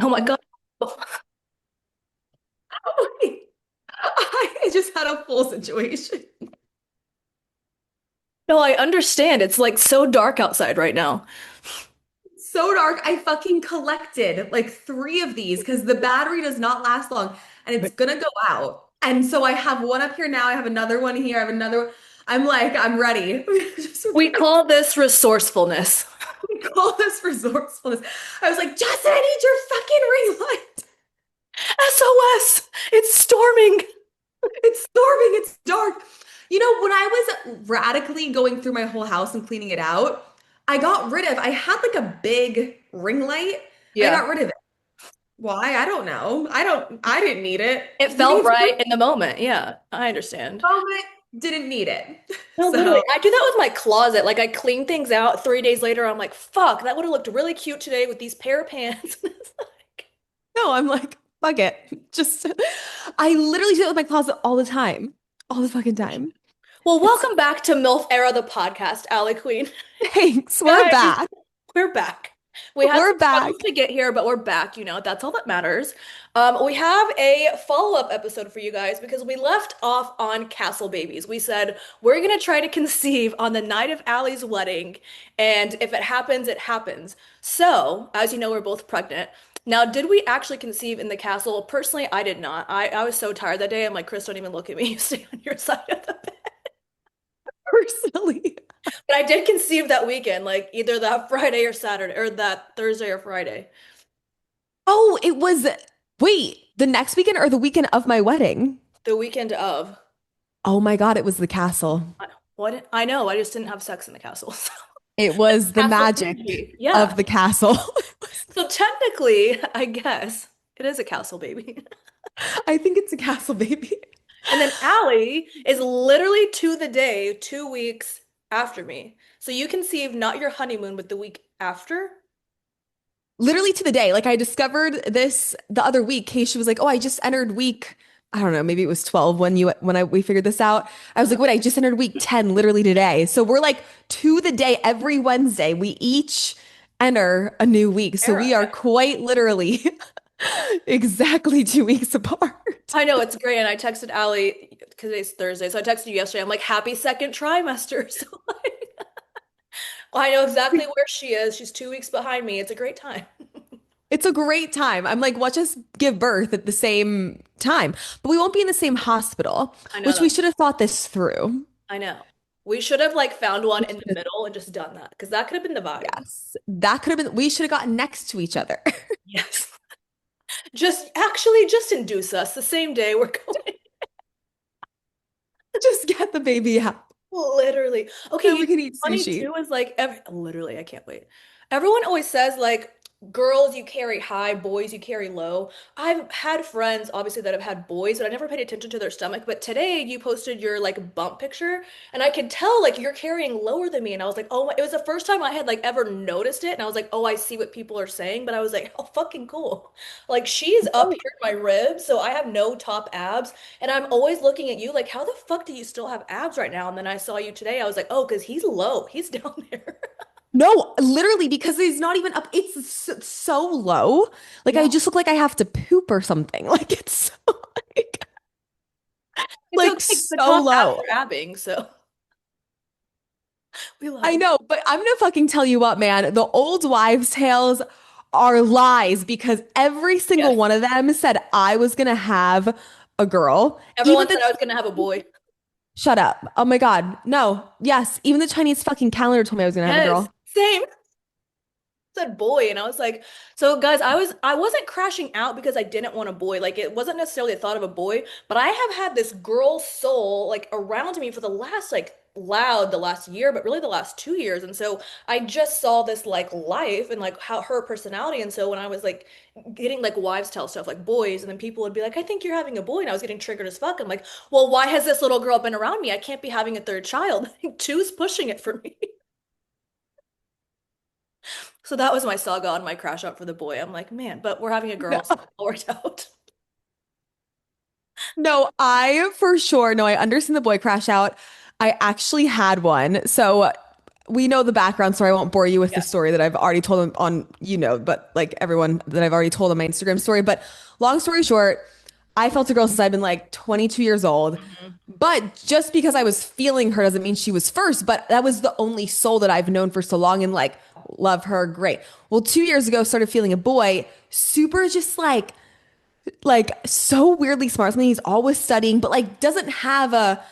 Oh my God. I just had a full situation. No, I understand. It's like so dark outside right now. So dark. I fucking collected like three of these because the battery does not last long and it's gonna go out. And so I have one up here now. I have another one here. I have another one. I'm like, I'm ready. Just We call this resourcefulness. we call this resourcefulness. I was like, Justin, I need your fucking ring light. SOS! It's storming. It's storming. It's dark. You know, when I was radically going through my whole house and cleaning it out, I had like a big ring light and I Yeah. got rid of it. Why? I don't know. I didn't need it. It Who felt needs a ring right in the moment. Yeah, I understand. moment? Didn't need it. No, literally, So, I do that with my closet. Like I clean things out 3 days later. I'm like, fuck, that would have looked really cute today with these pair of pants. It's like, no, I'm like, fuck it. Just, I literally do it with my closet all the time. All the fucking time. well, It's welcome back to MILF Era, the podcast, Allie Queen. thanks. We're Guys, back. we're back. We had some We're back. struggles to get here, but we're back. That's all that matters. We have a follow-up episode for you guys because we left off on castle babies. We said we're gonna try to conceive on the night of Allie's wedding, and if it happens, it happens. So, as you know, we're both pregnant. Now, did we actually conceive in the castle? Personally, I did not. I was so tired that day. I'm like, Chris, don't even look at me. You stay on your side of the bed. Personally. But I did conceive that weekend, like either that Friday or Saturday, or that Thursday or Friday. Oh, it was, wait, the next weekend or the weekend of my wedding? The weekend of. Oh my God, it was the castle. What? I know, I just didn't have sex in the castle. It was the Castle magic energy. Yeah. of the castle. So technically, I guess it is a castle baby. I think it's a castle baby. And then Allie is literally to the day, 2 weeks after me. So you conceived not your honeymoon, but the week after. Literally to the day. Like I discovered this the other week. Keisha was like, "Oh, I just entered week, I don't know, maybe it was 12 when we figured this out." I was like, "What? I just entered week 10 literally today." So we're like to the day every Wednesday. We each enter a new week. So Era. we are quite literally exactly 2 weeks apart. I know it's great. And I texted Allie because it's Thursday. So I texted you yesterday. I'm like, happy second trimester. So like, I know exactly where she is. She's 2 weeks behind me. It's a great time. It's a great time. I'm like, watch us give birth at the same time, but we won't be in the same hospital, I know which we that. should have thought this through. I know. We should have like found one We in the should have- middle and just done that because that could have been the vibe. Yes, that could have been, we should have gotten next to each other. Yes. Just induce us the same day we're going. Just get the baby out. Literally. Okay, Then we can eat funny sushi. too is like literally, I can't wait. Everyone always says like girls you carry high, boys you carry low. I've had friends obviously that have had boys, but I never paid attention to their stomach. But today you posted your like bump picture, and I could tell like you're carrying lower than me. And I was like, oh, it was the first time I had like ever noticed it, and I was like, oh, I see what people are saying. But I was like, oh, fucking cool. Like she's up No, here in my ribs, so I have no top abs. And I'm always looking at you like, how the fuck do you still have abs right now? And then I saw you today. I was like, oh, because he's low. He's down there. no, literally, because it's not even up. It's so low. Like I Yeah. just look like I have to poop or something. Like it's so, like, It's like okay. The so top abs low. are abbing, so we love I it. know, but I'm gonna fucking tell you what, man. The old wives' tales are lies because every single Yes. one of them said I was gonna have a girl. Even Everyone the said I was gonna have a boy. shut up. Oh my God. No. Yes. Even the Chinese fucking calendar told me I was gonna have a Yes. girl. Same. Said boy, and I was like, so guys, I wasn't crashing out because I didn't want a boy. Like it wasn't necessarily a thought of a boy, but I have had this girl soul like around me for the last like loud the last year, but really the last 2 years. And so I just saw this like life and like how her personality. And so when I was like getting like wives tale stuff like boys, and then people would be like, I think you're having a boy, and I was getting triggered as fuck. I'm like, well, why has this little girl been around me? I can't be having a third child. Two's pushing it for me. So that was my saga on my crash out for the boy. I'm like, man, but we're having a No. girl, so it all worked out. No, I for sure. No, I understand the boy crash out. I actually had one. So we know the background story. I won't bore you with the Yeah. story that I've already told them on, but like everyone that I've already told on my Instagram story. But long story short, I felt a girl since I've been like 22 years old. Mhm. But just because I was feeling her doesn't mean she was first. But that was the only soul that I've known for so long and like love her. Great. Well, 2 years ago, started feeling a boy, super just like so weirdly smart. Something he's always studying, but like doesn't have a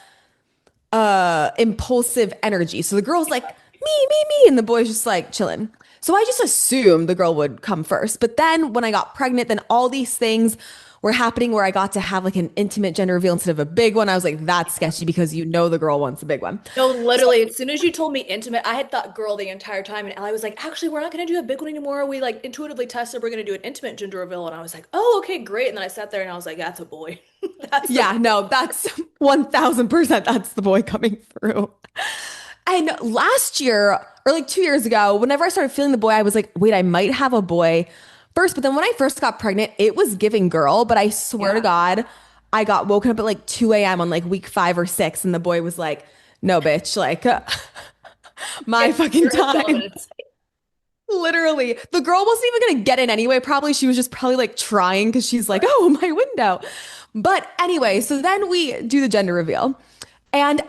impulsive energy. So the girl's like, me, and the boy's just like chilling. So I just assumed the girl would come first. But then when I got pregnant, then all these things were happening where I got to have like an intimate gender reveal instead of a big one. I was like, that's sketchy because you know the girl wants a big one. No, So literally, as soon as you told me intimate, I had thought girl the entire time, and Allie was like, "Actually, we're not gonna do a big one anymore. We like intuitively tested we're gonna do an intimate gender reveal," and I was like, "Oh, okay, great." And then I sat there and I was like, "That's a boy. That's the yeah, no, that's 1000% that's the boy coming through. And last year, or like 2 years ago, whenever I started feeling the boy, I was like, wait, I might have a boy first. But then when I first got pregnant, it was giving girl. But I swear to yeah." God, I got woken up at like 2 a.m. on like week 5 or 6. And the boy was like, no, bitch, like my Get fucking your ass on time. it. Literally. The girl wasn't even going to get in anyway. Probably she was just probably like trying because she's like, oh, my window. But anyway, so then we do the gender reveal. And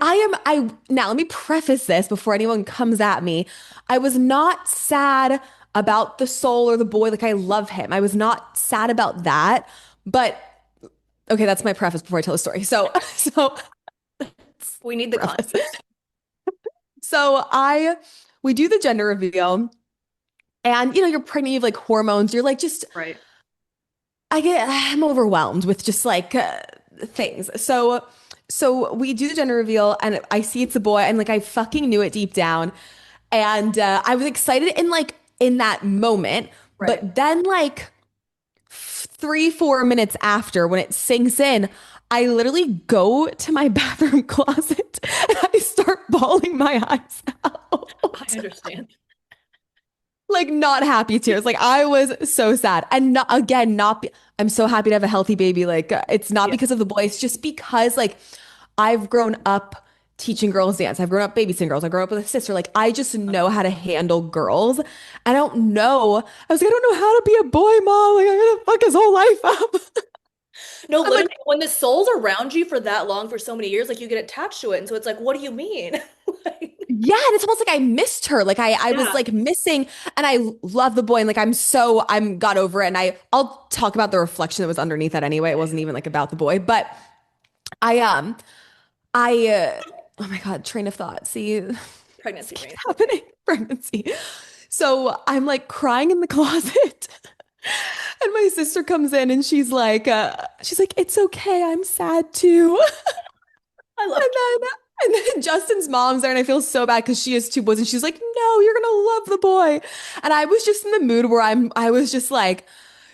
now let me preface this before anyone comes at me. I was not sad about the soul or the boy. Like I love him. I was not sad about that. But okay, that's my preface before I tell the story. So We need the preface. context. So we do the gender reveal and you're pregnant, you have like hormones. You're like just Right. I'm overwhelmed with just like things. So we do the gender reveal and I see it's a boy and like I fucking knew it deep down. And I was excited in that moment, Right. but then like 3, 4 minutes after when it sinks in, I literally go to my bathroom closet and I start bawling my eyes I out. understand. Like not happy tears. Like I was so sad. And not, again, not be, I'm so happy to have a healthy baby. Like it's not Yeah. because of the boy. It's just because like I've grown up teaching girls dance. I've grown up babysitting girls. I grew up with a sister. Like I just know how to handle girls. I don't know. I was like, I don't know how to be a boy, mom. Like I'm gonna fuck his whole life up. No, I'm like, literally, when the soul's around you for that long, for so many years, like you get attached to it. And so it's like, what do you mean? Like, yeah, and it's almost like I missed her. Like I was yeah. like missing, and I love the boy, and like I'm got over it. And I'll talk about the reflection that was underneath that anyway. It wasn't even like about the boy, but I I oh my God, train of thought. See, this Pregnancy keeps brain. happening. Pregnancy. So I'm like crying in the closet. And my sister comes in and she's like, it's okay, I'm sad too. I love And then Justin's mom's there, and I feel so bad because she has two boys, and she's like, "No, you're gonna love the boy." And I was just in the mood where I was just like,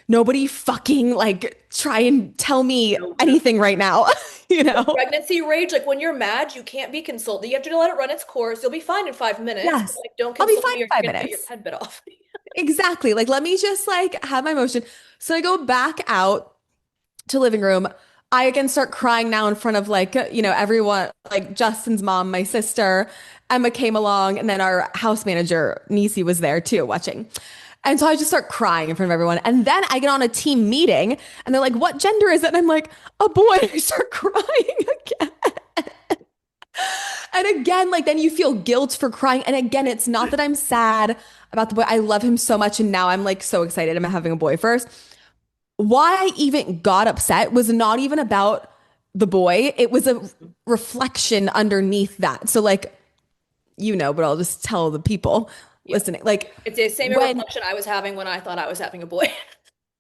nobody fucking like try and tell me no, no. anything right now, you The know? pregnancy rage, like when you're mad, you can't be consoled. You have to let it run its course. You'll be fine in 5 minutes, but Yes, like don't I'll be console fine me or in you're five gonna get your minutes. head bit off. Exactly. Like, let me just like have my emotion. So I go back out to living room. I again start crying now in front of like, everyone, like Justin's mom, my sister, Emma came along, and then our house manager, Nisi, was there too watching. And so I just start crying in front of everyone. And then I get on a team meeting and they're like, what gender is it? And I'm like, a boy. I start crying again. And again, like then you feel guilt for crying. And again, it's not that I'm sad about the boy. I love him so much. And now I'm like so excited. I'm having a boy first. Why I even got upset was not even about the boy. It was a reflection underneath that. So like, but I'll just tell the people Yeah. listening. Like It's the same when reflection I was having when I thought I was having a boy.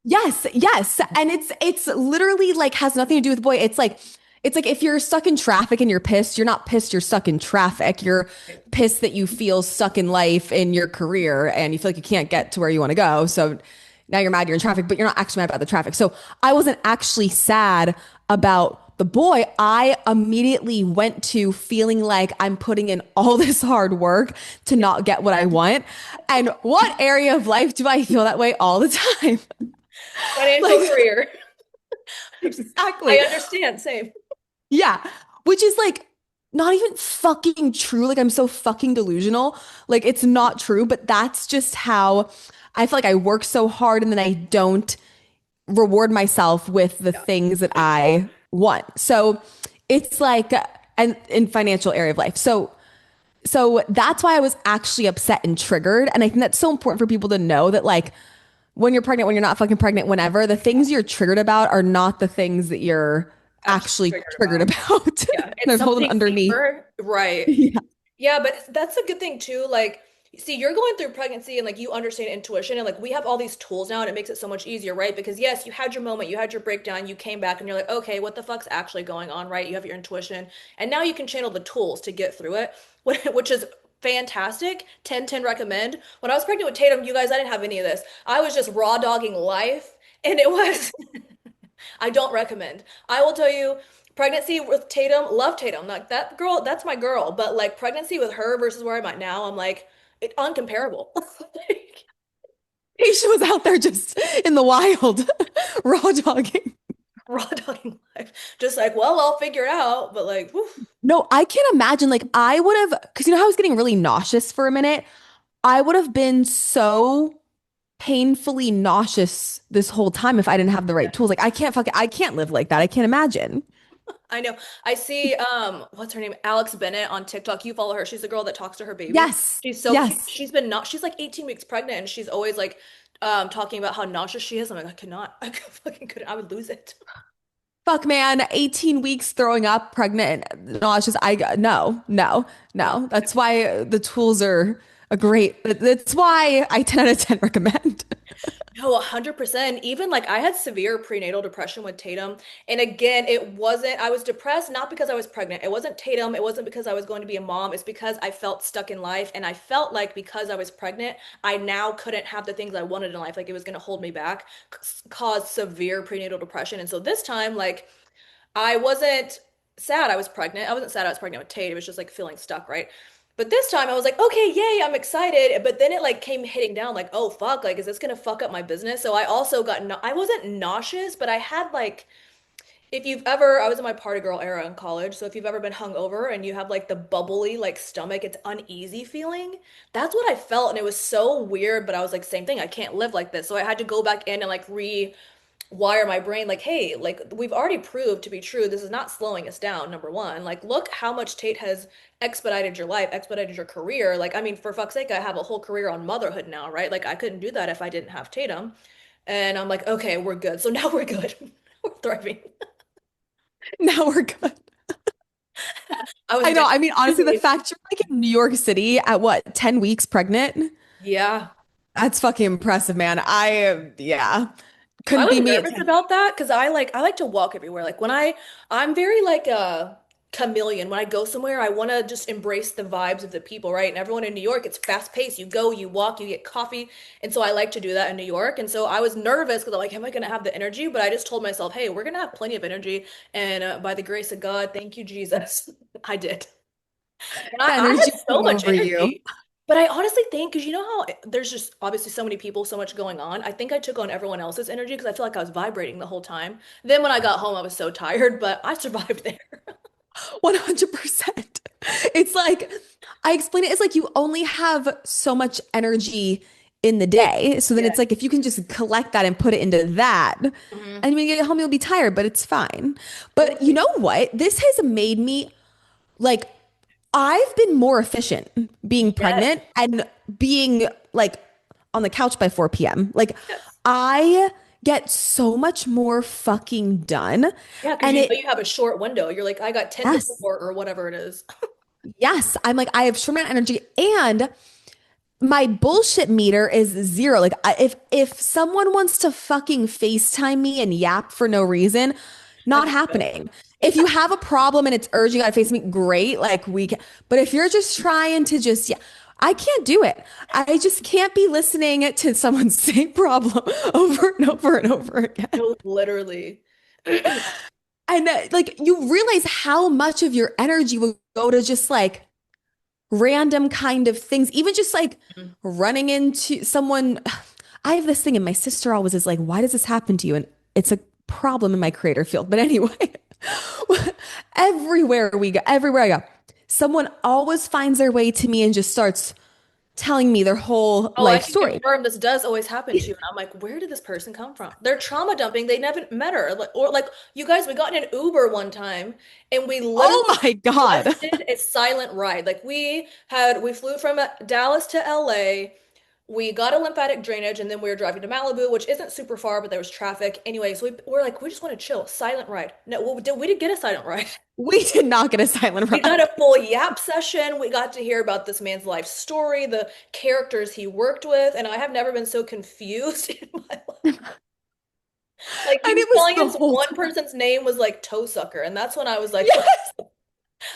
yes, yes. And it's literally like has nothing to do with the boy. It's like if you're stuck in traffic and you're pissed, you're not pissed, you're stuck in traffic. You're pissed that you feel stuck in life in your career and you feel like you can't get to where you want to go. So now you're mad you're in traffic, but you're not actually mad about the traffic. So I wasn't actually sad about the boy. I immediately went to feeling like I'm putting in all this hard work to Yeah. not get what I want. And what area of life do I feel that way all the time? Financial Like career. I exactly. understand. Same. Yeah. Which is like, not even fucking true. Like I'm so fucking delusional. Like it's not true, but that's just how I feel like I work so hard and then I don't reward myself with the Yeah. things that I want. So it's like and in financial area of life. So that's why I was actually upset and triggered. And I think that's so important for people to know that like when you're pregnant, when you're not fucking pregnant, whenever the things you're triggered about are not the things that you're Actually actually triggered triggered about. about. Yeah, it's There's a whole something underneath. deeper. Right. Yeah. Yeah, but that's a good thing too. Like, see, you're going through pregnancy and like you understand intuition and like we have all these tools now and it makes it so much easier, right? Because yes, you had your moment, you had your breakdown, you came back and you're like, okay, what the fuck's actually going on, right? You have your intuition and now you can channel the tools to get through it, which is fantastic. 10/10 recommend. When I was pregnant with Tatum, you guys, I didn't have any of this. I was just raw dogging life and it was I don't recommend. I will tell you, pregnancy with Tatum, love Tatum. Like that girl, that's my girl. But like pregnancy with her versus where I'm at now, I'm like, uncomparable. Like, Aisha was out there just in the wild, raw dogging. raw dogging life. Just like, well, I'll figure it out. But like, whew, No, I can't imagine. Like, I would have, because you know how I was getting really nauseous for a minute? I would have been so painfully nauseous this whole time if I didn't have the yeah, right tools. Like, I can't live like that. I can't imagine. I know. I see, what's her name? Alex Bennett on TikTok. You follow her. She's the girl that talks to her baby. Yes. She's so cute. Yes. She's been not, she's like 18 weeks pregnant and she's always like, talking about how nauseous she is. I'm like, I cannot, I fucking couldn't, I would lose it. Fuck, man. 18 weeks throwing up, pregnant, nauseous. No, no, No. no. That's why the tools are a great, that's why I 10 out of 10 recommend. No, 100%. Even like I had severe prenatal depression with Tatum. And again, it wasn't, I was depressed not because I was pregnant. It wasn't Tatum. It wasn't because I was going to be a mom. It's because I felt stuck in life. And I felt like because I was pregnant, I now couldn't have the things I wanted in life. Like it was going to hold me back, cause severe prenatal depression. And so this time, like, I wasn't sad I was pregnant. I wasn't sad I was pregnant with Tate. It was just like feeling stuck, right? But this time I was like, okay, yay, I'm excited. But then it like came hitting down like, oh fuck, like is this gonna fuck up my business? So I also got no I wasn't nauseous, but I had like if you've ever I was in my party girl era in college, so if you've ever been hungover and you have like the bubbly like stomach, it's uneasy feeling. That's what I felt and it was so weird, but I was like, same thing, I can't live like this. So I had to go back in and like rewire my brain like, hey, like we've already proved to be true. This is not slowing us down, number one. Like, look how much Tate has expedited your life, expedited your career. Like, I mean, for fuck's sake, I have a whole career on motherhood now, right? Like, I couldn't do that if I didn't have Tatum. And I'm like, okay, we're good. So now we're good. We're thriving. Now we're good. I was I know. dead. I mean, honestly, the fact you're like in New York City at what, 10 weeks pregnant? Yeah. That's fucking impressive, man. Yeah, I couldn't was be me at nervous 10. about that because I like to walk everywhere. Like when I'm very like a chameleon. When I go somewhere, I want to just embrace the vibes of the people, right? And everyone in New York, it's fast paced. You go, you walk, you get coffee. And so I like to do that in New York. And so I was nervous because I'm like, am I going to have the energy? But I just told myself, hey, we're going to have plenty of energy. And by the grace of God, thank you, Jesus. I did. And The I had energy so came much over you. energy. But I honestly think, because you know how there's just obviously so many people, so much going on. I think I took on everyone else's energy because I feel like I was vibrating the whole time. Then when I got home, I was so tired, but I survived there. 100%. It's like, I explain it as like you only have so much energy in the day. So then Yeah. it's like if you can just collect that and put it into that, Hmm. and when you get home, you'll be tired, but it's fine. But you Totally. know what? This has made me like, I've been more efficient being Yes. pregnant and being like on the couch by 4 p.m. Like, Yes. I get so much more fucking done. Yeah, because And you know it, you have a short window. You're like, I got 10 to yes, 4 or whatever it is. yes, I'm like, I have short amount of energy and my bullshit meter is zero. Like if someone wants to fucking FaceTime me and yap for no reason, I not can do it. happening. If you have a problem and it's urgent, you gotta face me, great. Like we can, but if you're just trying to just, yeah, I can't do it. I just can't be listening to someone's same problem over and over and over again. No, literally. Mhm. And like you realize how much of your energy will go to just like random kind of things, even just like running into someone. I have this thing, and my sister always is like, why does this happen to you? And it's a problem in my creator field. But anyway, Everywhere I go, someone always finds their way to me and just starts telling me their whole Oh, I life can story. confirm this does always happen to you. And I'm like, where did this person come from? They're trauma dumping. They never met her. Or like, you guys, we got in an Uber one time and we literally Oh my God. requested a silent ride. Like we flew from Dallas to LA. We got a lymphatic drainage and then we were driving to Malibu, which isn't super far, but there was traffic. Anyway, so we're like, we just want to chill. Silent ride. No, well, we did get a silent ride. We did not get a silent We got ride. a full yap session. We got to hear about this man's life story, the characters he worked with, and I have never been so confused in my life. Like he And was it was telling the us whole one time. person's name was like toe sucker, and that's when I was like, Yes.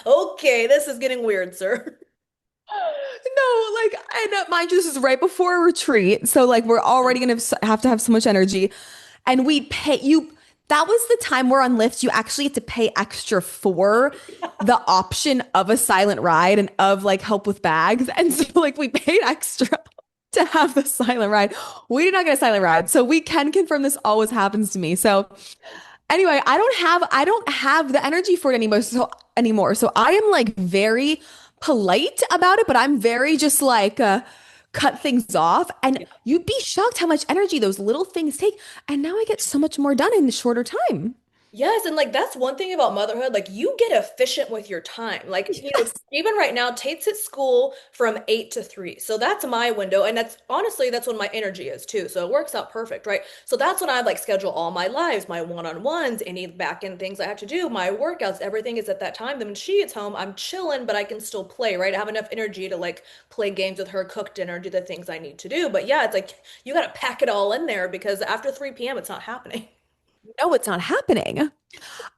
okay, this is getting weird, sir. No, like, and mind you, this is right before a retreat. So, like, we're already gonna have to have so much energy. And we pay you. That was the time where on Lyft, you actually had to pay extra for the option of a silent ride and of like help with bags. And so, like, we paid extra to have the silent ride. We did not get a silent ride. So, we can confirm this always happens to me. So, anyway, I don't have the energy for it anymore. So I am like very polite about it, but I'm very just like cut things off. And Yeah. you'd be shocked how much energy those little things take. And now I get so much more done in a shorter time. Yes, and like that's one thing about motherhood. Like you get efficient with your time. Like, Yes. even right now, Tate's at school from 8 to 3. So that's my window. And that's honestly, that's when my energy is too. So it works out perfect, right? So that's when I like schedule all my lives, my one-on-ones, any back end things I have to do, my workouts, everything is at that time. Then when she gets home, I'm chilling, but I can still play, right? I have enough energy to like play games with her, cook dinner, do the things I need to do. But yeah, it's like you got to pack it all in there because after 3 p.m., it's not happening. No, it's not happening.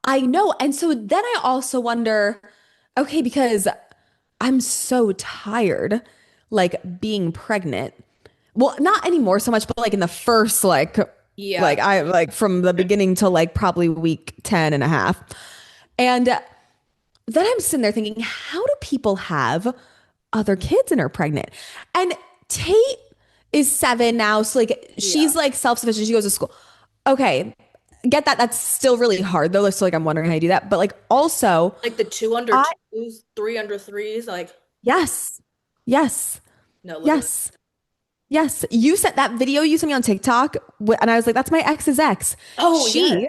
I know. And so then I also wonder, okay, because I'm so tired, like being pregnant. Well, not anymore so much, but like in the first Yeah. I like from the beginning to like probably week 10 and a half. And then I'm sitting there thinking, how do people have other kids and are pregnant? And Tate is 7 now, so like Yeah. she's like self-sufficient. She goes to school. Okay, get that. That's still really hard though. So like I'm wondering how you do that. But like also, Like the two under I twos, three under threes, like yes, yes, no, literally. yes. Yes, you sent that video you sent me on TikTok, and I was like, "That's my ex's ex." Oh yes, She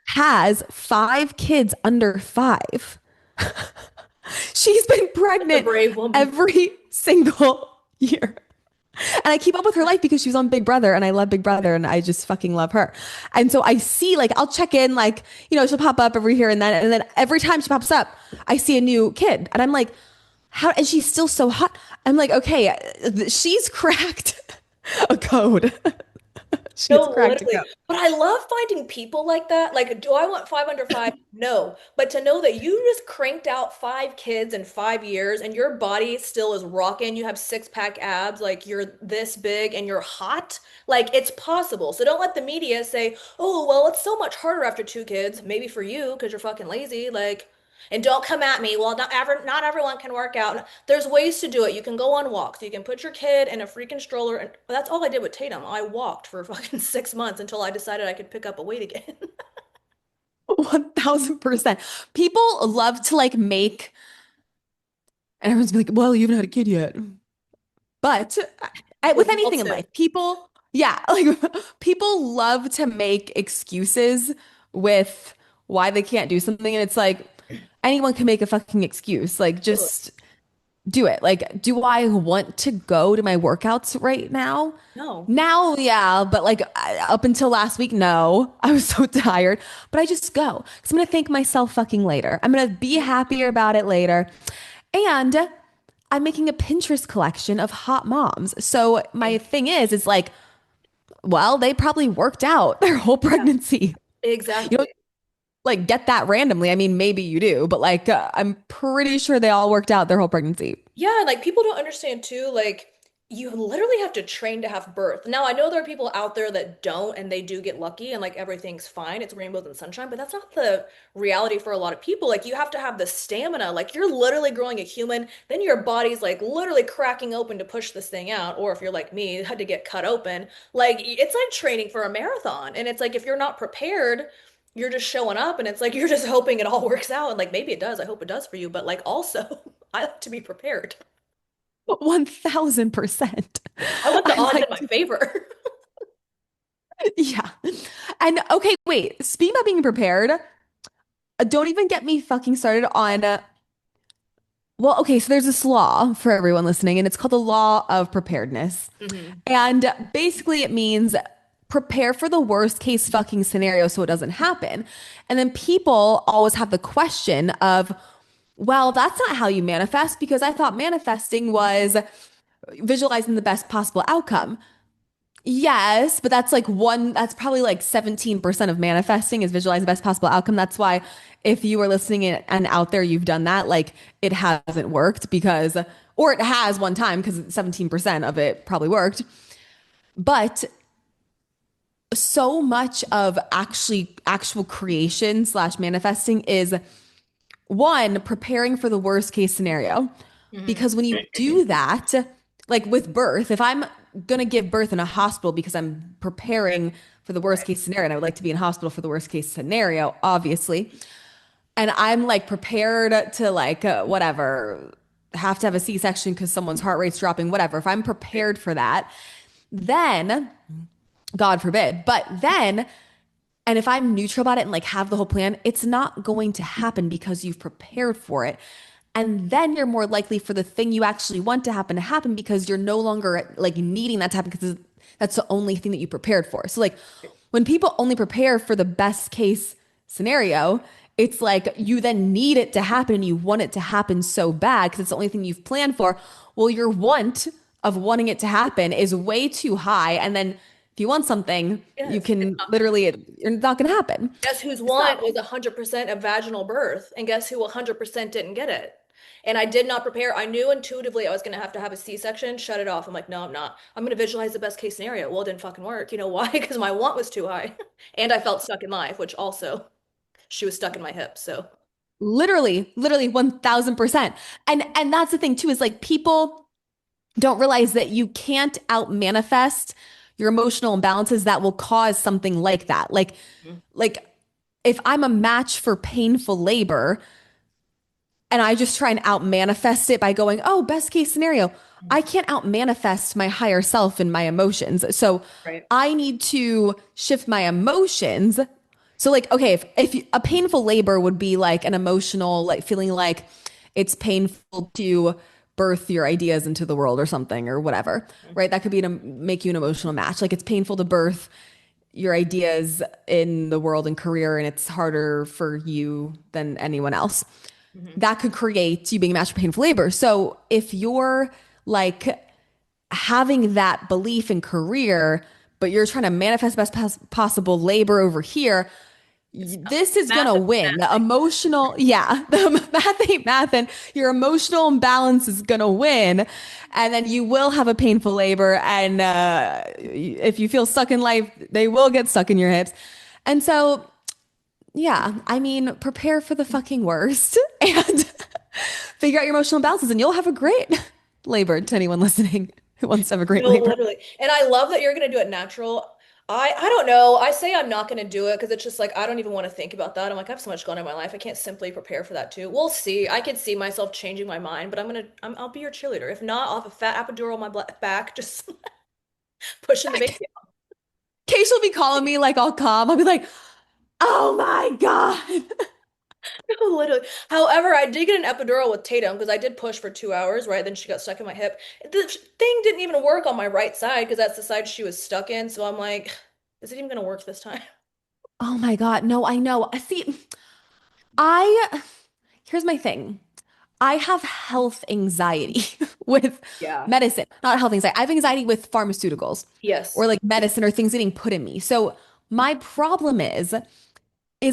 has 5 kids under 5. She's been that's a pregnant brave woman. every single year. And I keep up with her life because she was on Big Brother and I love Big Brother and I just fucking love her. And so I see like I'll check in like, she'll pop up every here and then every time she pops up, I see a new kid. And I'm like, how and she's still so hot. I'm like, okay, she's cracked a code. She's No, cracked a literally. code. But I love finding people like that. Like, do I want 5 under 5? No. But to know that you just cranked out 5 kids in 5 years and your body still is rocking, you have six-pack abs, like you're this big and you're hot, like it's possible. So don't let the media say, oh, well, it's so much harder after 2 kids. Maybe for you because you're fucking lazy. Like, and don't come at me. Well, not everyone can work out. There's ways to do it. You can go on walks. You can put your kid in a freaking stroller. And that's all I did with Tatum. I walked for fucking 6 months until I decided I could pick up a weight again. 1000%. People love to like make, and everyone's like, well, you haven't had a kid yet. But with With anything in Milton. life, people, yeah, like people love to make excuses with why they can't do something. And it's like anyone can make a fucking excuse. Like, just do it. Like, do I want to go to my workouts right now? No. Now, yeah, but like up until last week, no. I was so tired, but I just go because I'm gonna thank myself fucking later. I'm gonna be happier about it later. And I'm making a Pinterest collection of hot moms. So my thing is like, well, they probably worked out their whole Yeah, pregnancy. You exactly. don't like get that randomly. I mean, maybe you do, but like I'm pretty sure they all worked out their whole pregnancy. Yeah, like people don't understand too, like you literally have to train to have birth. Now, I know there are people out there that don't and they do get lucky and like everything's fine. It's rainbows and sunshine, but that's not the reality for a lot of people. Like you have to have the stamina. Like you're literally growing a human, then your body's like literally cracking open to push this thing out. Or if you're like me, had to get cut open. Like it's like training for a marathon. And it's like if you're not prepared, you're just showing up and it's like you're just hoping it all works out. And like maybe it does. I hope it does for you. But like also, I like to be prepared. 1000%. I want the I odds in like my to, favor. yeah. And okay, wait, speaking about being prepared, don't even get me fucking started on well, okay, so there's this law for everyone listening, and it's called the law of preparedness. Hmm. And basically, it means prepare for the worst case fucking scenario so it doesn't happen. And then people always have the question of, well, that's not how you manifest because I thought manifesting was visualizing the best possible outcome. Yes, but that's probably like 17% of manifesting is visualize the best possible outcome. That's why if you are listening and out there, you've done that, like it hasn't worked because, or it has one time because 17% of it probably worked. But so much of actual creation slash manifesting is one, preparing for the worst case scenario. Hmm. Because when you do that, like with birth, if I'm going to give birth in a hospital because I'm preparing for the worst Right. case scenario, and I would like to be in hospital for the worst case scenario, obviously, and I'm like prepared to like whatever, have to have a C-section because someone's heart rate's dropping, whatever. If I'm prepared for that, then God forbid, but then and if I'm neutral about it and like have the whole plan, it's not going to happen because you've prepared for it. And then you're more likely for the thing you actually want to happen because you're no longer like needing that to happen because that's the only thing that you prepared for. So like when people only prepare for the best case scenario, it's like you then need it to happen and you want it to happen so bad because it's the only thing you've planned for. Well, your want of wanting it to happen is way too high. And then if you want something, you Yes. It's can not gonna. literally, you're not going to happen. Guess whose So want was 100% a vaginal birth, and guess who 100% didn't get it? And I did not prepare. I knew intuitively I was going to have a C-section. Shut it off. I'm like, no, I'm not. I'm going to visualize the best case scenario. Well, it didn't fucking work. You know why? Because my want was too high, and I felt stuck in life, which also she was stuck in my hip. So literally 1000%. And that's the thing too, is like people don't realize that you can't out manifest your emotional imbalances that will cause something like that. Like if I'm a match for painful labor and I just try and out manifest it by going, oh, best case scenario, I can't out manifest my higher self and my emotions. So right. I need to shift my emotions. So like, okay, a painful labor would be like an emotional, like feeling like it's painful to birth your ideas into the world or something or whatever, right? That could be to make you an emotional match. Like it's painful to birth your ideas in the world and career, and it's harder for you than anyone else. Hmm. That could create you being a match for painful labor. So if you're like having that belief in career, but you're trying to manifest possible labor over here, It's tough. this is Math gonna is win. The mathing. emotional, yeah, the math ain't math, and your emotional imbalance is gonna win, and then you will have a painful labor. And if you feel stuck in life, they will get stuck in your hips. And so, yeah, I mean, prepare for the fucking worst and figure out your emotional imbalances, and you'll have a great labor. To anyone listening who wants to have a great No, labor. literally. And I love that you're gonna do it natural. I don't know. I say I'm not gonna do it because it's just like I don't even want to think about that. I'm like, I have so much going on in my life. I can't simply prepare for that too. We'll see. I could see myself changing my mind, but I'll be your cheerleader. If not, I'll have a fat epidural on my back, just pushing the baby out. Case will be calling me like all calm. I'll be like, oh my God. Literally. However, I did get an epidural with Tatum because I did push for 2 hours, right? Then she got stuck in my hip. The thing didn't even work on my right side because that's the side she was stuck in. So I'm like, is it even gonna work this time? Oh my God. No, I know. See, I, here's my thing. I have health anxiety with Yeah. medicine, not health anxiety. I have anxiety with pharmaceuticals or Yes. like medicine or things getting put in me. So my problem is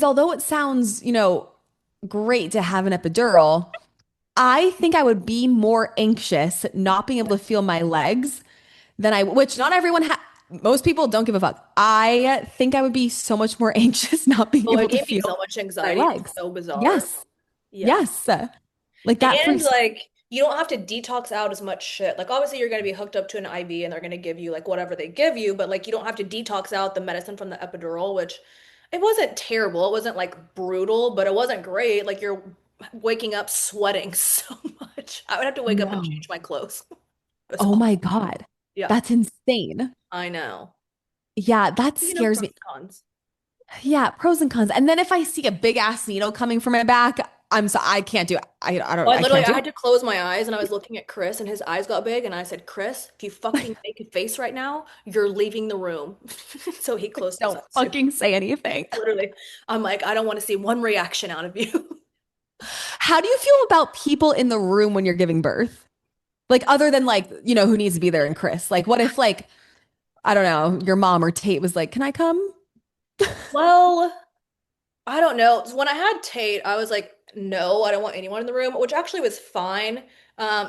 although it sounds, great to have an epidural, I think I would be more anxious not being able to feel my legs than which not everyone most people don't give a fuck. I think I would be so much more anxious not being Oh, able it to gave me so feel much my anxiety. It's legs. so bizarre. Yes. Yeah. Yes. Like that And freaks. like you don't have to detox out as much shit. Like obviously you're gonna be hooked up to an IV and they're gonna give you like whatever they give you, but like you don't have to detox out the medicine from the epidural, which It wasn't terrible. It wasn't like brutal, but it wasn't great. Like you're waking up sweating so much. I would have to wake up and No. change my clothes. It was Oh awful. my God. Yeah, That's insane. I know. Yeah, that You know, scares pros me. and cons. Yeah, pros and cons. And then if I see a big ass needle coming from my back, I can't do it. Well, I I can't do had it. to close my eyes and I was looking at Chris and his eyes got big and I said, Chris, if you fucking make a face right now, you're leaving the room. So he closed his Don't eyes too. fucking say anything. Literally. I'm like, I don't want to see one reaction out of you. How do you feel about people in the room when you're giving birth? Like other than like, who needs to be there and Chris? Like what if like, I don't know, your mom or Tate was like, "Can I come?" Well, I don't know. When I had Tate, I was like, no, I don't want anyone in the room, which actually was fine.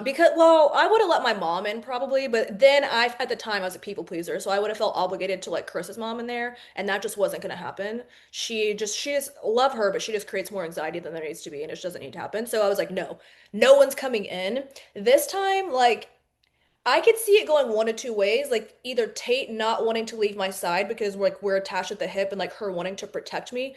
Because, well, I would have let my mom in probably, but then at the time, I was a people pleaser, so I would have felt obligated to let Chris's mom in there, and that just wasn't going to happen. She just love her, but she just creates more anxiety than there needs to be, and it just doesn't need to happen. So I was like, no, no one's coming in. This time, like, I could see it going one of two ways, like either Tate not wanting to leave my side because we're attached at the hip and like her wanting to protect me,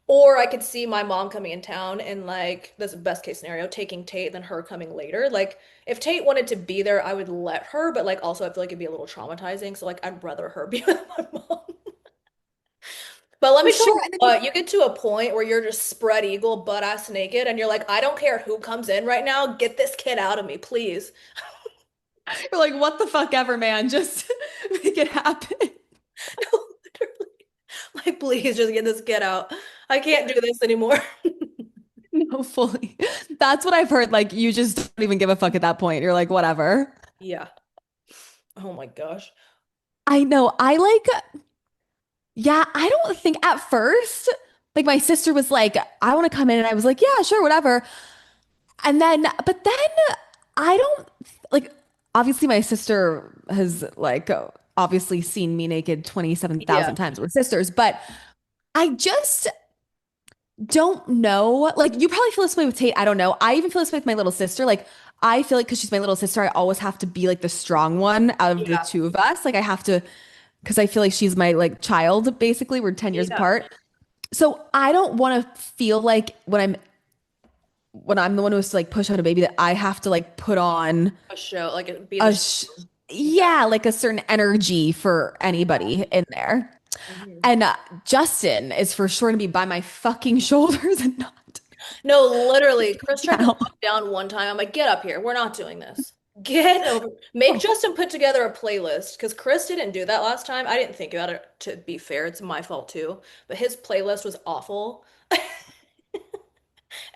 or I could see my mom coming in town and like this best case scenario, taking Tate, then her coming later. Like if Tate wanted to be there, I would let her, but like also I feel like it'd be a little traumatizing. So like I'd rather her be with my mom. But let I'm me tell sure. you And then what, you get to a point where you're just spread eagle, butt ass naked, and you're like, I don't care who comes in right now, get this kid out of me, please. you're like, what the fuck ever, man. Just make it happen. Literally. Like, please just get this kid out. I can't do this anymore. No, fully. That's what I've heard. Like, you just don't even give a fuck at that point. You're like, whatever. Yeah. Oh my gosh. I know. Yeah, I don't think at first, like, my sister was like, I want to come in. And I was like, yeah, sure, whatever. But then I don't like, obviously, my sister has, like, obviously seen me naked Yeah. 27,000 times. We're sisters, but I just don't know. Like, you probably feel this way with Tate. I don't know. I even feel this way with my little sister. Like, I feel like because she's my little sister, I always have to be like the strong one out of the Yeah. two of us. Like, I have to, because I feel like she's my like child, basically. We're 10 years Yeah. apart. So I don't want to feel like when I'm the one who has to like push out a baby that I have to like put on A show, like it be the a show. Yeah. yeah, like a certain energy for anybody in there. Mhm. And Justin is for sure to be by my fucking shoulders and not No, literally, Chris tried to down. look down one time. I'm like, get up here. We're not doing this. Get over. Make Justin put together a playlist because Chris didn't do that last time. I didn't think about it, to be fair. It's my fault too. But his playlist was awful.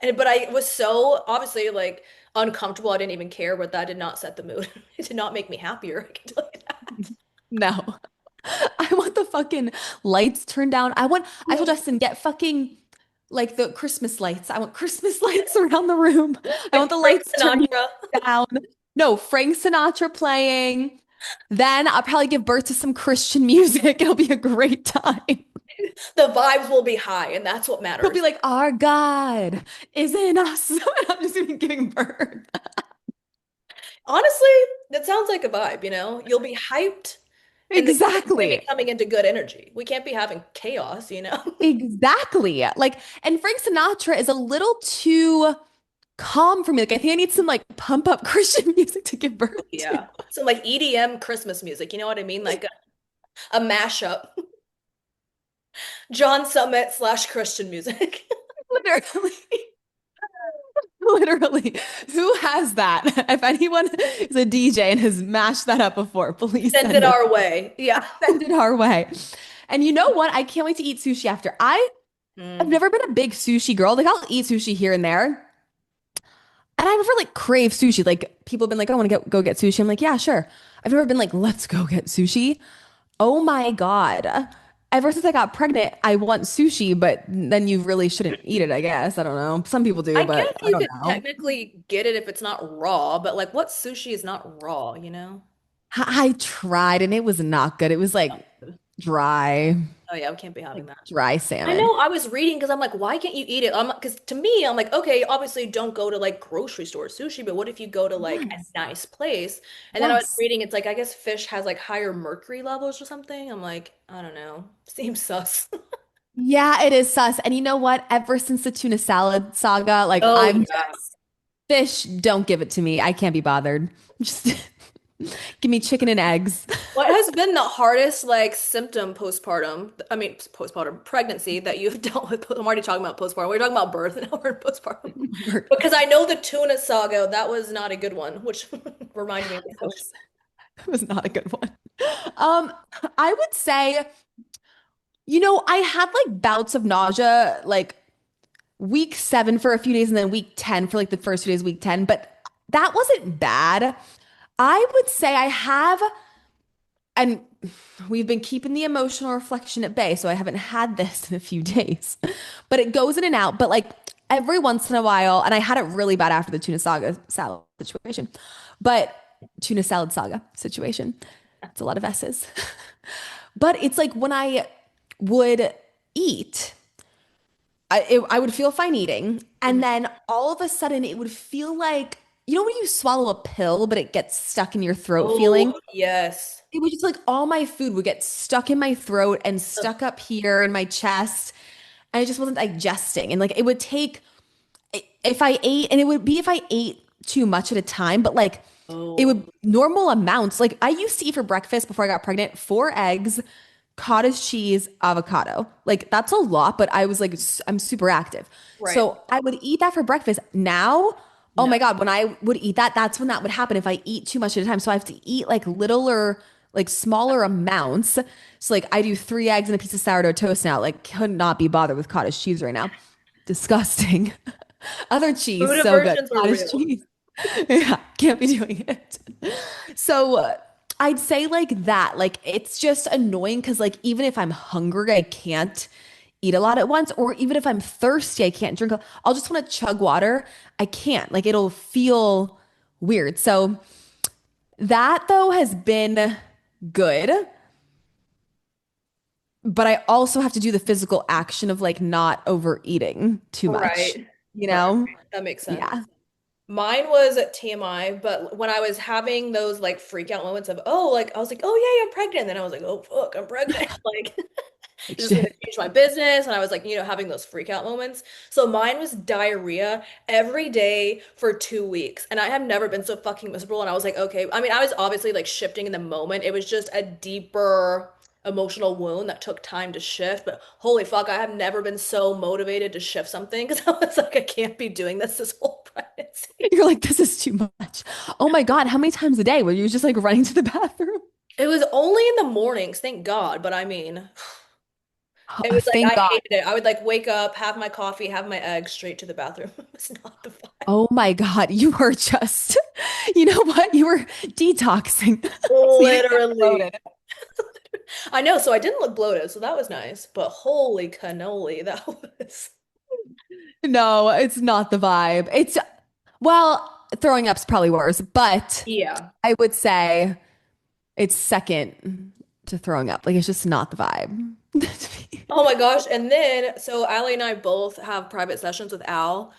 But I was so obviously like uncomfortable. I didn't even care, but that did not set the mood. It did not make me happier. I can tell you that. No. I want the fucking lights turned down. I told Justin, get fucking like the Christmas lights. I want Christmas lights around the room. I want Like the Frank lights turned Sinatra. down. No, Frank Sinatra playing. Then I'll probably give birth to some Christian music. It'll be a great time. The vibes will be high, and that's what He'll be matters. like, our God is in us. I'm just even giving birth. Honestly, that sounds like a vibe, you know? You'll be hyped, and the kid's gonna be Exactly. coming into good energy. We can't be having chaos, you know? Exactly. Like, and Frank Sinatra is a little too calm for me. Like, I think I need some like pump up Christian music to give birth to. Yeah. Some like EDM Christmas music, you know what I mean? Like a mashup. John Summit slash Christian music. Literally. Literally. Who has that? If anyone is a DJ and has mashed that up before, please Send it send it. our way. Yeah. Send it our way. And you know what? I can't wait to eat sushi after. I've Mm. never been a big sushi girl. Like I'll eat sushi here and there. And I never like crave sushi. Like people have been like, I want to go get sushi. I'm like, yeah, sure. I've never been like, let's go get sushi. Oh my God. Ever since I got pregnant, I want sushi, but then you really shouldn't eat it, I guess. I don't know. Some people do, I guess but I you don't could know. technically get it if it's not raw, but like what sushi is not raw, you know? I tried and it was not good. It was like dry, Oh yeah, we can't be like having that. dry I salmon. know I was reading because I'm like, why can't you eat it? Because to me, I'm like, okay, obviously don't go to like grocery store sushi, but what if you go to like a Yes. nice place? And then I was Yes. reading, it's like, I guess fish has like higher mercury levels or something. I'm like, I don't know. Seems sus. Yeah, it is sus. And you know what? Ever since the tuna salad saga, like Oh I'm yeah. just fish, don't give it to me. I can't be bothered. Just give me chicken and eggs. What has been the hardest like symptom postpartum? I mean, postpartum pregnancy that you've dealt with? I'm already talking about postpartum. We're talking about birth and now we're in postpartum. Because I know the tuna saga, that was not a good one, which reminded me of the That fish. was, that was not a good one. Um, I would say, I had like bouts of nausea like week 7 for a few days and then week 10 for like the first 2 days, week 10, but that wasn't bad. I would say I have, and we've been keeping the emotional reflection at bay, so I haven't had this in a few days, but it goes in and out. But like every once in a while, and I had it really bad after the tuna saga salad situation, but tuna salad saga situation. It's a lot of S's. But it's like when I would eat, I would feel fine eating. And Mhm. then all of a sudden, it would feel like, when you swallow a pill, but it gets stuck in your throat feeling? Oh, yes. It was just like all my food would get stuck in my throat and stuck up here in my chest. And it just wasn't digesting. And like it would take, if I ate, and it would be if I ate too much at a time, but like it Oh, would normal amounts. Like I used to eat for breakfast before I got pregnant, 4 eggs, cottage cheese, avocado. Like that's a lot, but I was like, I'm super active. right. So I would eat that for breakfast. Now, oh No. my God, when I would eat that, that's when that would happen if I eat too much at a time. So I have to eat like littler, like smaller amounts. So like I do 3 eggs and a piece of sourdough toast now. Like could not be bothered with cottage cheese right now. Disgusting. Other cheese, Food so good. aversions are Cottage real. cheese. Yeah, can't be doing it. So I'd say like that. Like it's just annoying because like even if I'm hungry, I can't eat a lot at once, or even if I'm thirsty, I can't drink. I'll just want to chug water. I can't. Like it'll feel weird. So that though has been good, but I also have to do the physical action of like not overeating too much, Right. you Right. know? That makes sense. Yeah. Mine was at TMI, but when I was having those like freak out moments of, oh, like I was like, oh yeah, I'm pregnant. Then I was like, oh fuck, I'm pregnant. Like, Like is this gonna shit. change my business? And I was like, having those freak out moments. So mine was diarrhea every day for 2 weeks. And I have never been so fucking miserable. And I was like, okay. I mean, I was obviously like shifting in the moment. It was just a deeper emotional wound that took time to shift. But holy fuck, I have never been so motivated to shift something because I was like, I can't be doing this whole pregnancy. You're like, this is too much. Oh my God, how many times a day were you just like running to the bathroom? It was only in the mornings, thank God. But I mean, Oh, it was like thank I God. hated it. I would like wake up, have my coffee, have my eggs straight to the bathroom. It's not the vibe. Oh my God, you were just, you know what? You were detoxing. So you didn't get Literally. bloated. I know, so I didn't look bloated, so that was nice. But holy cannoli, that was No, it's not the vibe. Well, throwing up's probably worse, but yeah. I would say it's second to throwing up. Like it's just not the vibe. Oh my gosh. And then, so Allie and I both have private sessions with Al.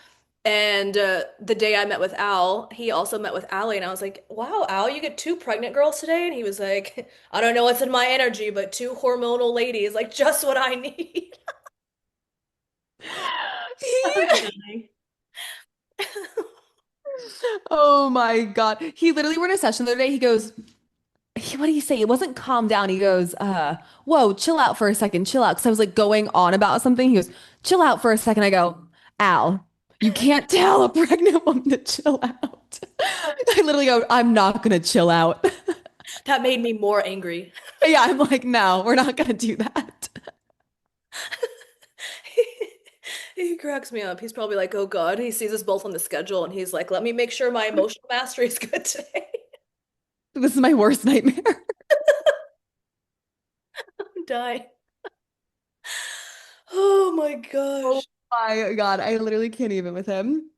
And the day I met with Al, he also met with Allie. And I was like, wow, Al, you get two pregnant girls today? And he was like, I don't know what's in my energy, but two hormonal ladies, like just what I need. I'm dying. Oh my God. He literally were in a session the other day. He goes, what do you say? It wasn't calm down. He goes, whoa, chill out for a second, chill out. Cause I was like going on about something. He goes, chill out for a second. I go, Al, you can't tell a pregnant woman to chill out. I literally go, I'm not gonna chill out. That made me more angry. Yeah, I'm like, no, we're not gonna do that. He cracks me up. He's probably like, oh God, he sees us both on the schedule and he's like, let me make sure my emotional mastery is good today. This is my worst nightmare. I'm dying. Oh my Oh gosh. my God, I literally can't even with him.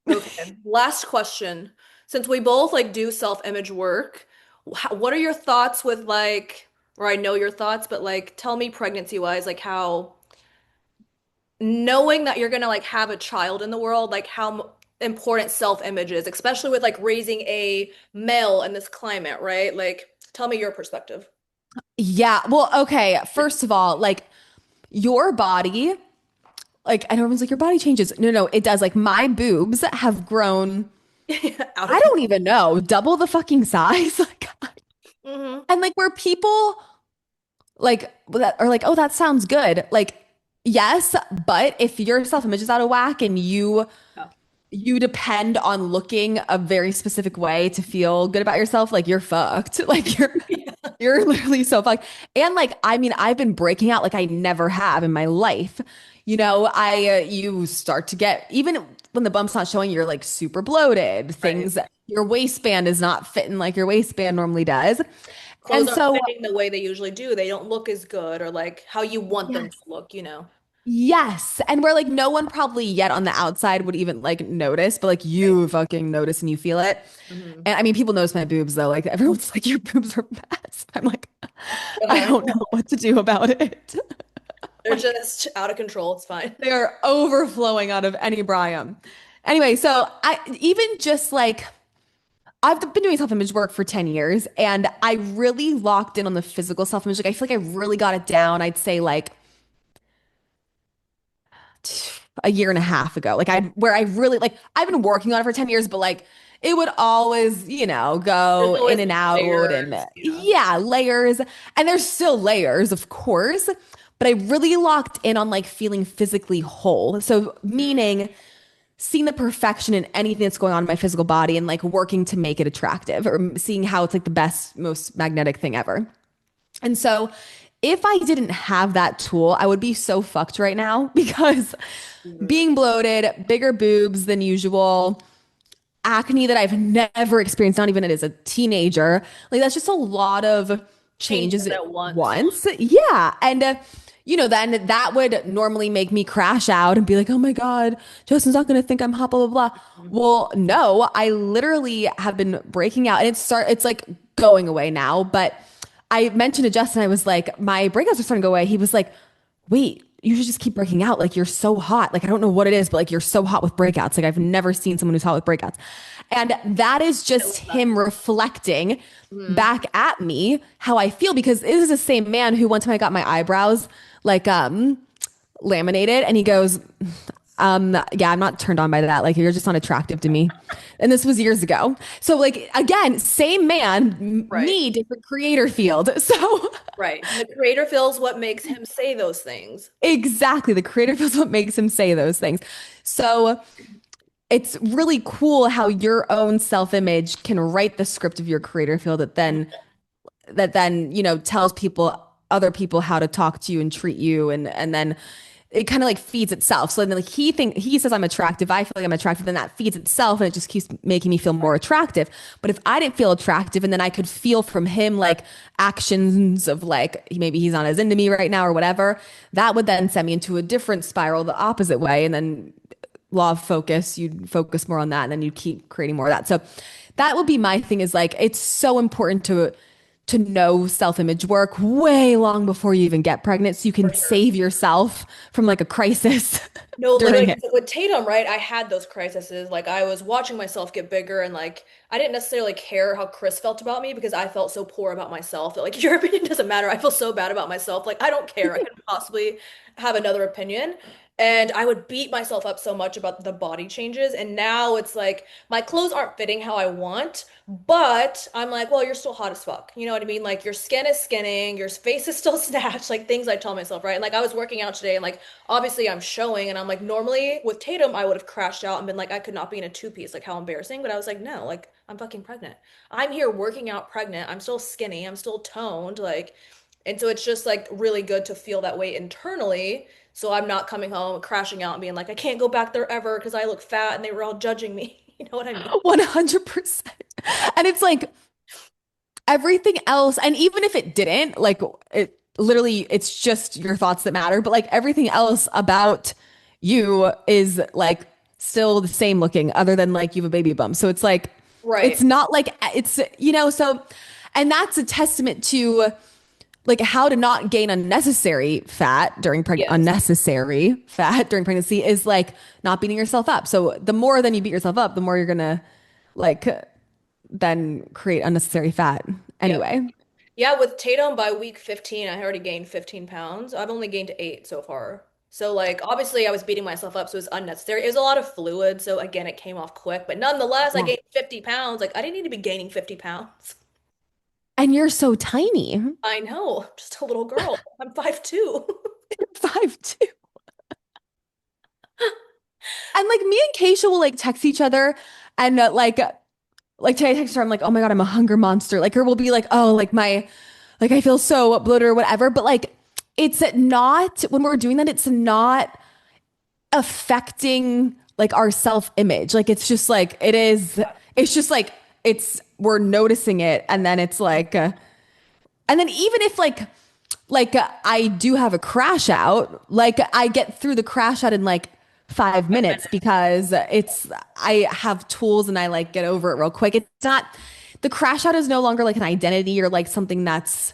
Okay, last question. Since we both like do self-image work, what are your thoughts with like, or I know your thoughts, but like tell me pregnancy wise, like how knowing that you're gonna like have a child in the world, like how important self-image is, especially with like raising a male in this climate, right? Like tell me your perspective. Yeah, well, okay. First of all, like your body, like, and everyone's like, your body changes. No, no, it does. Like, my boobs have grown, Out of I don't control. even know, double the fucking size. Like, Hmm. and like, where people like that are like, oh, that sounds good. Like, yes, but if your self-image is out of whack and Yeah. you depend on looking a very specific way to feel good about yourself, like you're fucked. Like Yeah. you're literally so fucked. And like, I mean, I've been breaking out like I never have in my life. You start to get, even when the bump's not showing, you're like super bloated. Right. Your waistband is not fitting like your waistband normally does. Clothes And aren't so, fitting the way they usually do. They don't look as good or like how you want them to yes. look, you know? Yes. And where like no one probably yet on the outside would even like notice, but like Right. you fucking notice and you feel it. Hmm. And I mean, people notice my boobs though. Like everyone's like, your boobs are mess. I'm like, I Uh-huh. don't know what to do about it. They're Like just out of control. It's fine. they are overflowing out of any Brian. Anyway, so I even just like I've been doing self-image work for 10 years and I really locked in on the physical self-image. Like I feel like I really got it down. I'd say like a year and a half ago. Like I where I really like I've been working on it for 10 years, but like it would always, There's go in always and like out and layers, you know? yeah, layers. And there's still layers, of course, but I really locked in on like feeling physically whole. So meaning seeing the perfection in anything that's going on in my physical body and like working to make it attractive or seeing how it's like the best, most magnetic thing ever. And so if I didn't have that tool, I would be so fucked right now because Mhm. being bloated, bigger boobs than usual, acne that I've never experienced, not even as a teenager. Like that's just a lot of Changes changes at at once. once. Yeah. And then that would normally make me crash out and be like, oh my God, Justin's not gonna think I'm hot, blah, blah, blah. Mhm. Well, no, I literally have been breaking out and it's like going away now. But I mentioned to Justin, I was like, my breakouts are starting to go away. He was like, wait, you should just keep breaking out. Like you're so hot. Like I don't know what it is, but like you're so hot with breakouts. Like I've never seen someone who's hot with breakouts. And that is I just love that. him reflecting Mhm. back at me how I feel because it is the same man who one time I got my eyebrows like laminated and he goes, yeah, I'm not turned on by that. Like you're just unattractive to me. And this was years ago. So like again, same man, Right. me, different creator field. So Right. And the creator feels what makes him say those things. exactly, the creator feels what makes him say those things. So it's really cool how your own self-image can write the script of your creator field that then tells other people how to talk to you and treat you and then it kind of like feeds itself. So then like he says I'm attractive, I feel like I'm attractive, then that feeds itself and it just keeps making me feel more attractive. But if I didn't feel attractive and then I could feel from him like actions of like maybe he's not as into me right now or whatever, that would then send me into a different spiral the opposite way. And then law of focus, you'd focus more on that and then you'd keep creating more of that. So that would be my thing is like it's so important to know self-image work way long before you even get pregnant so you For can sure. save yourself from like a crisis No, during like it. with Tatum, right? I had those crises. Like I was watching myself get bigger and like I didn't necessarily care how Chris felt about me because I felt so poor about myself that like your opinion doesn't matter. I feel so bad about myself. Like I don't care. I couldn't possibly have another opinion. And I would beat myself up so much about the body changes. And now it's like my clothes aren't fitting how I want, but I'm like, well, you're still hot as fuck. You know what I mean? Like your skin is skinning, your face is still snatched, like things I tell myself, right? And like I was working out today and like obviously I'm showing and I'm like normally with Tatum I would have crashed out and been like I could not be in a two-piece, like how embarrassing, but I was like no, like I'm fucking pregnant. I'm here working out pregnant. I'm still skinny. I'm still toned like and so it's just like really good to feel that way internally. So I'm not coming home crashing out and being like I can't go back there ever because I look fat and they were all judging me. You know what I mean? 100%. And it's like everything else, and even if it didn't, like it literally, it's just your thoughts that matter, but like everything else about you is like still the same looking, other than like you have a baby bump. So it's like, it's Right. not like so, and that's a testament to like how to not gain Yes. unnecessary fat during pregnancy is like not beating yourself up. So the more then you beat yourself up, the more you're gonna like then create unnecessary fat Yep. anyway. Yeah, with Tatum by week 15, I already gained 15 pounds. I've only gained 8 so far. So like obviously I was beating myself up, so it was unnecessary. It was a lot of fluid, so again it came off quick. But nonetheless, I Yeah. gained 50 pounds. Like I didn't need to be gaining 50 pounds. And you're so tiny. I know, I'm just a little girl. I'm 5'2". 5'2". And like me and Keisha will like text each other and like today I text her, I'm like, oh my God, I'm a hunger monster. Like her will be like, oh, like my like I feel so bloated or whatever. But like it's not when we're doing that, it's not affecting like our self-image. Like it's just like it's just like it's we're noticing it and then it's like and then even if I do have a crash out, like I get through the crash out in like 5 minutes because I have tools and I like get over it real quick. It's not the crash out is no longer like an identity or like something that's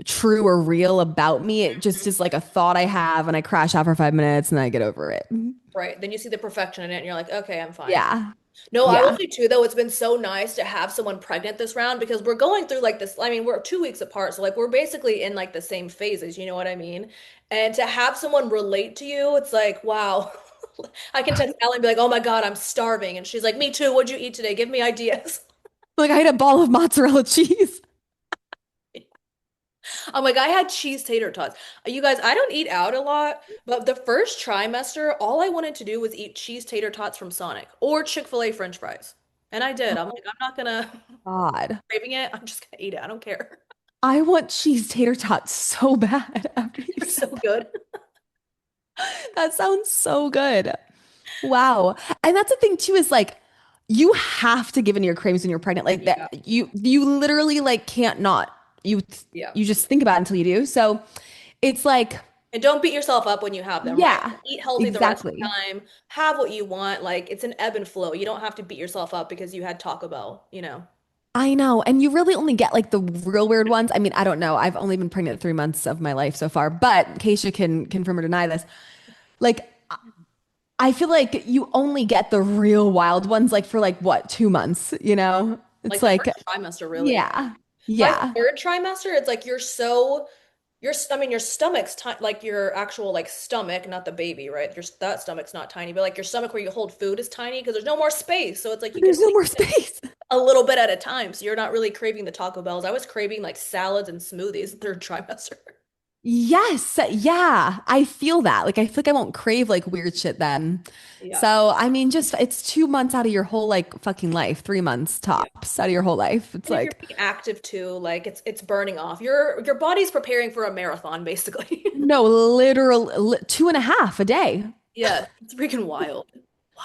true or real about me. It just is like a thought I have and I crash out for 5 minutes and I get over it. Right. Then you see the perfection in it and you're like, okay, I'm fine. Yeah. No, I will Yeah. say too, though, it's been so nice to have someone pregnant this round because we're going through like this. I mean, we're 2 weeks apart, so like we're basically in like the same phases, you know what I mean? And to have someone relate to you, it's like, wow. I can text Allie and be like, oh my God, I'm starving. And she's like, me too. What'd you eat today? Give me ideas. Like I had a ball of mozzarella cheese. I'm like, I had cheese tater tots. You guys, I don't eat out a lot, but the first trimester, all I wanted to do was eat cheese tater tots from Sonic or Chick-fil-A French fries. And I did. I'm like, I'm not gonna God. craving it. I'm just gonna eat it. I don't care. I want cheese tater tots so bad after you They're said so good. that. That sounds so good. Wow. And that's the thing too, is like you have to give in to your cravings when you're pregnant. Like Yeah. that you literally like can't not. You Yeah. you just think about it until you do. So it's like, And don't beat yourself up when you have them, right? yeah, Eat healthy the rest of the exactly. time. Have what you want. Like it's an ebb and flow. You don't have to beat yourself up because you had Taco Bell, you know? I know. And you really only get like the real weird ones. I mean, I don't know. I've only been pregnant 3 months of my life so far, but Keisha can confirm or deny this. Like I feel like you only get the real wild ones like for like what, 2 months, you know? It's Like the like, first trimester, really. yeah, By yeah. third trimester, it's like you're so I mean, your stomach's ti like your actual like stomach, not the baby, right? That stomach's not tiny, but like your stomach where you hold food is tiny because there's no more space. So it's like you can There's no only more eat space. a little bit at a time. So you're not really craving the Taco Bells. I was craving like salads and smoothies third trimester. Yes, yeah, I feel that. Like I feel like I won't crave like weird shit then. Yeah. So I mean, just it's 2 months out of your whole like fucking life, 3 months Yeah. tops out of your whole life. It's And if you're like being active too, like it's burning off. Your body's preparing for a marathon, basically. no, literal 2.5 a day. Yeah, it's freaking wild.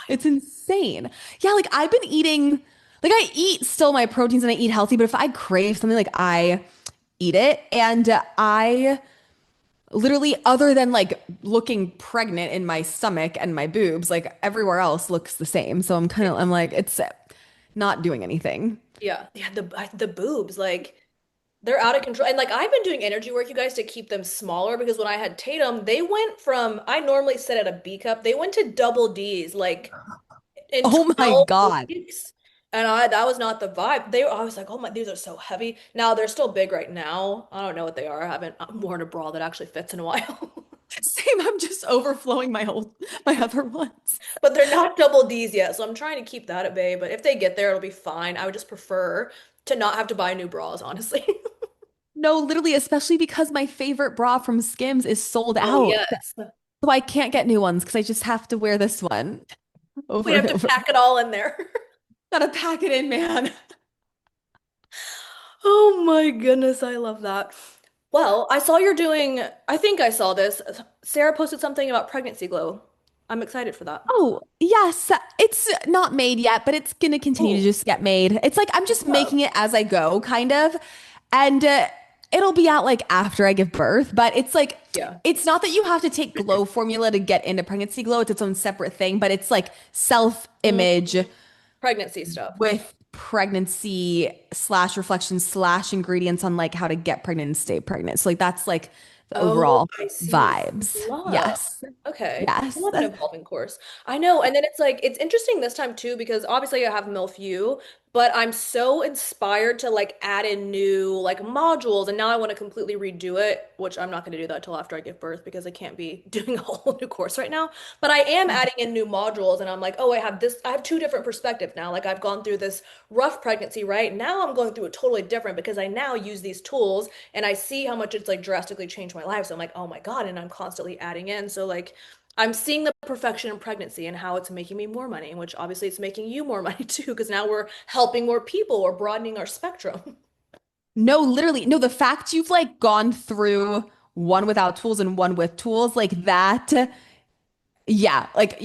It's Wild. insane. Yeah, like I've been eating, like I eat still my proteins and I eat healthy, but if I crave something, like I eat it, and I literally, other than like looking pregnant in my stomach and my boobs, like everywhere else looks the same. So I'm like, it's not doing anything. Yeah, yeah, the boobs, like they're out of control. And like I've been doing energy work, you guys, to keep them smaller because when I had Tatum, they went from I normally sit at a B cup, they went to double D's like in Oh my 12 God. weeks. And I that was not the vibe. I was like, oh my, these are so heavy. Now they're still big right now. I don't know what they are. I haven't worn a bra that actually fits in a while. Same, I'm just overflowing my other ones. But they're not double D's yet, so I'm trying to keep that at bay. But if they get there, it'll be fine. I would just prefer to not have to buy new bras, honestly. No, literally, especially because my favorite bra from Skims is sold Oh, out. yes. So I can't get new ones because I just have to wear this one We over have and to over. pack it all in there. Gotta pack it in, man. Oh my goodness, I love that. Well, I saw you're doing, I think I saw this. Sarah posted something about pregnancy glow. I'm excited for that. Oh, yes. It's not made yet, but it's gonna continue to Oh, just get made. It's like I'm just love. making it as I go, kind of. And it'll be out like after I give birth, but it's like Yeah. it's not that you have to take glow formula to get into pregnancy glow. It's its own separate thing, but it's like Mm, self-image pregnancy stuff. with pregnancy slash reflection slash ingredients on like how to get pregnant and stay pregnant. So like that's like the Oh, overall I see. vibes. Love. Yes. Okay. I Yes. love an evolving course. I know. And then it's like, it's interesting this time too, because obviously I have MILF U, but I'm so inspired to like add in new like modules, and now I want to completely redo it, which I'm not going to do that till after I give birth because I can't be doing a whole new course right now. But I am adding in new modules, and I'm like, oh, I have two different perspectives now. Like I've gone through this rough pregnancy, right? Now I'm going through it totally different because I now use these tools and I see how much it's like drastically changed my life. So I'm like, oh my God, and I'm constantly adding in. So like I'm seeing the perfection in pregnancy and how it's making me more money, which obviously it's making you more money too, because now we're helping more people or broadening our spectrum. No, literally, no, the fact you've like gone through one without tools and one with tools, like that, yeah, like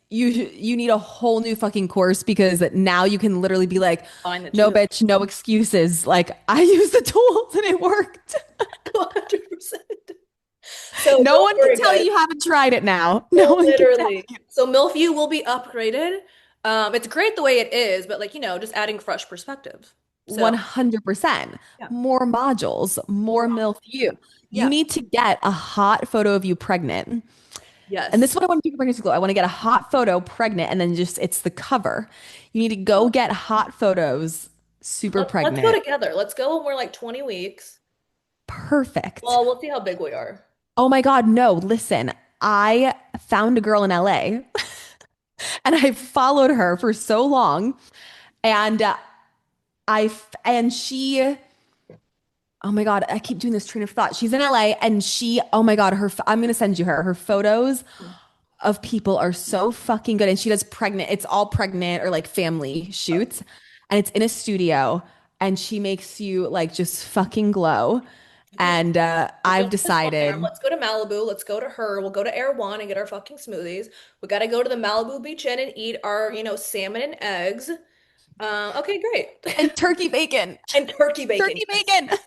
you need a whole new fucking course because now you can literally be like, Find the no, two. bitch, no excuses. Like I used the tools and it worked. 100%. So No don't one can worry, tell guys. you haven't tried it now. No one can tell Literally. you. So MILF U will be upgraded. It's great the way it is, but like, just adding fresh perspective. So 100%. yeah, More modules, more more MILF modules. you. You Yeah. need to get a hot photo of you pregnant. And this Yes. is what I want to do for Pregnancy Glow. I want to get a hot photo pregnant and then just it's the cover. You need to go get hot photos super Let's go pregnant. together. Let's go when we're like 20 weeks. Perfect. Well, we'll see how big we are. Oh my God, no, listen. I found a girl in LA and I followed her for so long and and she oh my God, I keep doing this train of thought. She's in LA and oh my God, I'm gonna send you her. Her photos of people are so fucking good. And she does pregnant, it's all pregnant or like family shoots. And it's in a studio and she makes you like just fucking glow. Okay. And We're I've going to this farm. decided, Let's go to Malibu. Let's go to her. We'll go to Air One and get our fucking smoothies. We got to go to the Malibu Beach Inn and eat our, salmon and eggs. Okay, great. and turkey bacon, And turkey bacon. turkey Yes. bacon.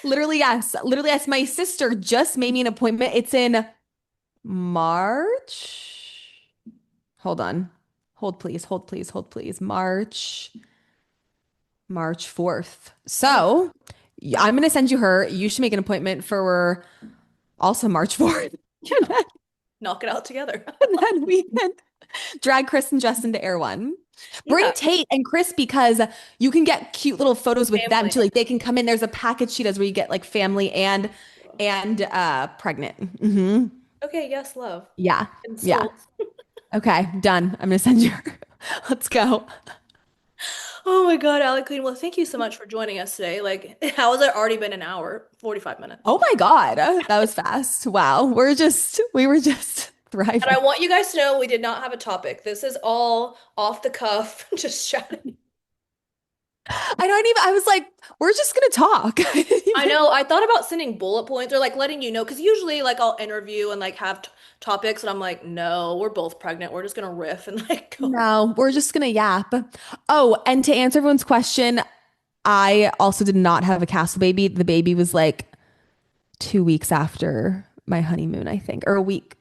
Literally, yes. Literally, yes. My sister just made me an appointment. It's in March. Hold on. Hold, please. Hold, please. Hold, please. March 4th. Oh, So okay. I'm going to send you her. You should make an appointment for also March 4th. Yeah. Knock it out together. And then we can drag Chris and Justin to Air One. Bring Yeah. Tate and Chris because you can get cute little photos with them Family. too. Like they can come in. There's a package she does where you get like family and pregnant. Okay, yes, love. Yeah. And Yeah. sold. Okay, done. I'm gonna send you her. Let's go. Oh my God, Allie Queen. Well, thank you so much for joining us today. Like, how has it already been an hour? 45 minutes. Oh my God. That was fast. Wow. We were just And I thriving. want you guys to know we did not have a topic. This is all off the cuff, just chatting. I don't even, I was like, we're just gonna talk. I didn't I even- know. I thought about sending bullet points or like letting you know, because usually like I'll interview and like have t topics, and I'm like, no, we're both pregnant. We're just gonna riff and like go. No, we're just gonna yap. Oh, and to answer everyone's question, I also did not have a castle baby. The baby was like 2 weeks after my honeymoon, I think, or a week,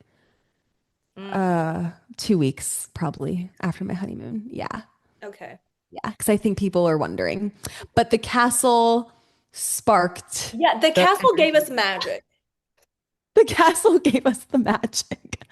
Mm, 2 weeks probably after my honeymoon. Yeah. okay. Yeah. Because I think people are wondering. But the castle sparked Yeah, the the castle gave us energy. magic. The castle gave us the magic.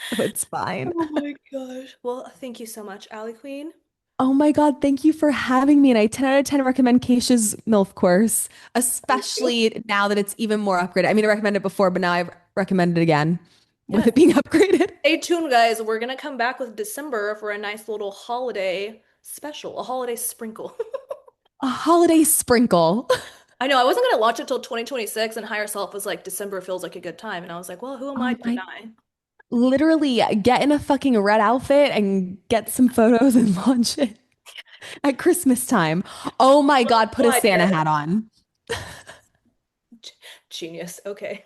So it's fine. Oh my gosh. Well, thank you so much, Allie Queen. Oh my God, thank you for having me. And I 10 out of 10 recommend Keisha's MILF course, Thank you. especially now that it's even more upgraded. I mean, I recommended it before, but now I've recommended it again with Yes. it being upgraded. Stay tuned, guys. We're gonna come back with December for a nice little holiday special, a holiday sprinkle. A holiday sprinkle. I know I wasn't gonna launch it till 2026, and Higher Self was like, December feels like a good time. And I was like, well, who am I Oh to my, deny? literally get in a fucking red outfit and get some photos and launch it at Christmas time. Oh my God, put a Well, I Santa did. hat on. Genius. Okay.